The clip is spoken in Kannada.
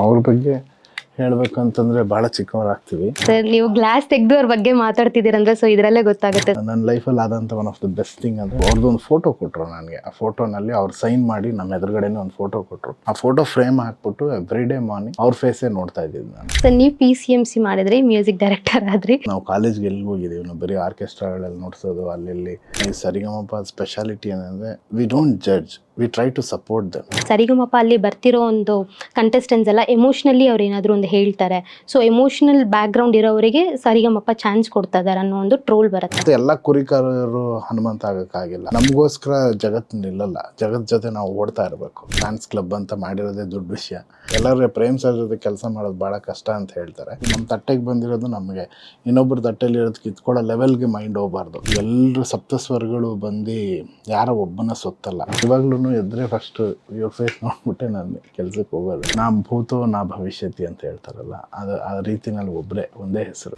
ಅವ್ರ ಬಗ್ಗೆ ಹೇಳ್ಬೇಕಂತಂದ್ರೆ ಬಹಳ ಚಿಕ್ಕವರಾಗ್ತೀವಿ. ಸರ್ ನೀವು ಗ್ಲಾಸ್ ತೆಗೆದು ಅವ್ರ ಬಗ್ಗೆ ಮಾತಾಡ್ತಿದ್ದೀರಂದ್ರೆ ಸೊ ಇದರಲ್ಲೇ ಗೊತ್ತಾಗುತ್ತೆ. ನನ್ನ ಲೈಫಲ್ಲಿ ಆದಂಥ one of the best thing ಅಂದರೆ ಅವ್ರದ್ದೊಂದು ಫೋಟೋ ಕೊಟ್ಟರು ನನಗೆ. ಆ ಫೋಟೋನಲ್ಲಿ ಅವ್ರು ಸೈನ್ ಮಾಡಿ ನಮ್ಮ ಎದುರುಗಡೆನೇ ಒಂದು ಫೋಟೋ ಕೊಟ್ಟರು. ಆ ಫೋಟೋ ಫ್ರೇಮ್ ಹಾಕ್ಬಿಟ್ಟು ಎವ್ರಿ ಡೇ ಮಾರ್ನಿಂಗ್ ಅವ್ರ ಫೇಸೇ ನೋಡ್ತಾ ಇದ್ದಿದ್ದು ನಾನು. ಸರ್ ನೀವು PCMC ಮಾಡಿದ್ರಿ, ಮ್ಯೂಸಿಕ್ ಡೈರೆಕ್ಟರ್ ಆದ್ರಿ. ನಾವು ಕಾಲೇಜ್ಗೆ ಎಲ್ಲಿಗೆ ಹೋಗಿದ್ದೀವಿ, ನಾವು ಬರೀ ಆರ್ಕೆಸ್ಟ್ರಾಗಳಲ್ಲಿ ನೋಡ್ಸೋದು ಅಲ್ಲಿ. ಈ ಸರಿಗಮಪ ಸ್ಪೆಷಾಲಿಟಿ ಏನಂದರೆ we don't judge, we try to support them. Sarigamapa ಅಲ್ಲಿ ಬರ್ತಿರೋ ಒಂದು ಕಂಟೆಸ್ಟೆಂಟ್ಸ್ ಎಲ್ಲ ಎಮೋಷ್ನಲಿ ಅವ್ರು ಏನಾದರೂ ಒಂದು ಹೇಳ್ತಾರೆ, ಸೊ ಎಮೋಷನಲ್ ಬ್ಯಾಕ್ಗ್ರೌಂಡ್ ಇರೋವರಿಗೆ ಸರಿಗಮಪ ಚಾನ್ಸ್ ಕೊಡ್ತಾ ಇದಾರೆ ಅನ್ನೋ ಒಂದು ಟ್ರೋಲ್ ಬರುತ್ತೆ. ಮತ್ತೆ ಎಲ್ಲ ಕುರಿಕಾರರು ಹನುಮಂತ ಆಗಕ್ಕಾಗಿಲ್ಲ. ನಮಗೋಸ್ಕರ ಜಗತ್ತು ನಿಲ್ಲಲ್ಲ, ಜಗತ್ ಜೊತೆ ನಾವು ಓಡ್ತಾ ಇರಬೇಕು. ಫ್ಯಾನ್ಸ್ ಕ್ಲಬ್ ಅಂತ ಮಾಡಿರೋದೇ ದೊಡ್ಡ ವಿಷಯ. ಎಲ್ಲರೂ ಪ್ರೇಮ್ ಸರ್ ಜೊತೆ ಕೆಲಸ ಮಾಡೋದು ಭಾಳ ಕಷ್ಟ ಅಂತ ಹೇಳ್ತಾರೆ. ನಮ್ಮ ತಟ್ಟೆಗೆ ಬಂದಿರೋದು ನಮಗೆ ಇನ್ನೊಬ್ಬರು ತಟ್ಟೆಯಲ್ಲಿ ಇರೋದು ಕಿತ್ಕೊಳ್ಳೋ ಲೆವೆಲ್ಗೆ ಮೈಂಡ್ ಹೋಗಬಾರ್ದು. ಎಲ್ಲರೂ ಸಪ್ತಸ್ವರಗಳು ಬಂದು ಯಾರೋ ಒಬ್ಬನ ಸೊತ್ತಲ್ಲ. ಇವಾಗ್ಲೂ ಎದ್ರೆ ಫಸ್ಟ್ ಇವ್ರ ಫೇಸ್ ನೋಡ್ಬಿಟ್ಟೆ ನಾನು ಕೆಲ್ಸಕ್ಕೆ ಹೋಗೋದು. ನಾ ಭೂತೋ ನಾ ಭವಿಷ್ಯತಿ ಅಂತ ಹೇಳ್ತಾರಲ್ಲ, ಅದು ಆ ರೀತಿನಲ್ಲಿ ಒಬ್ಬರೇ ಒಂದೇ ಹೆಸರು.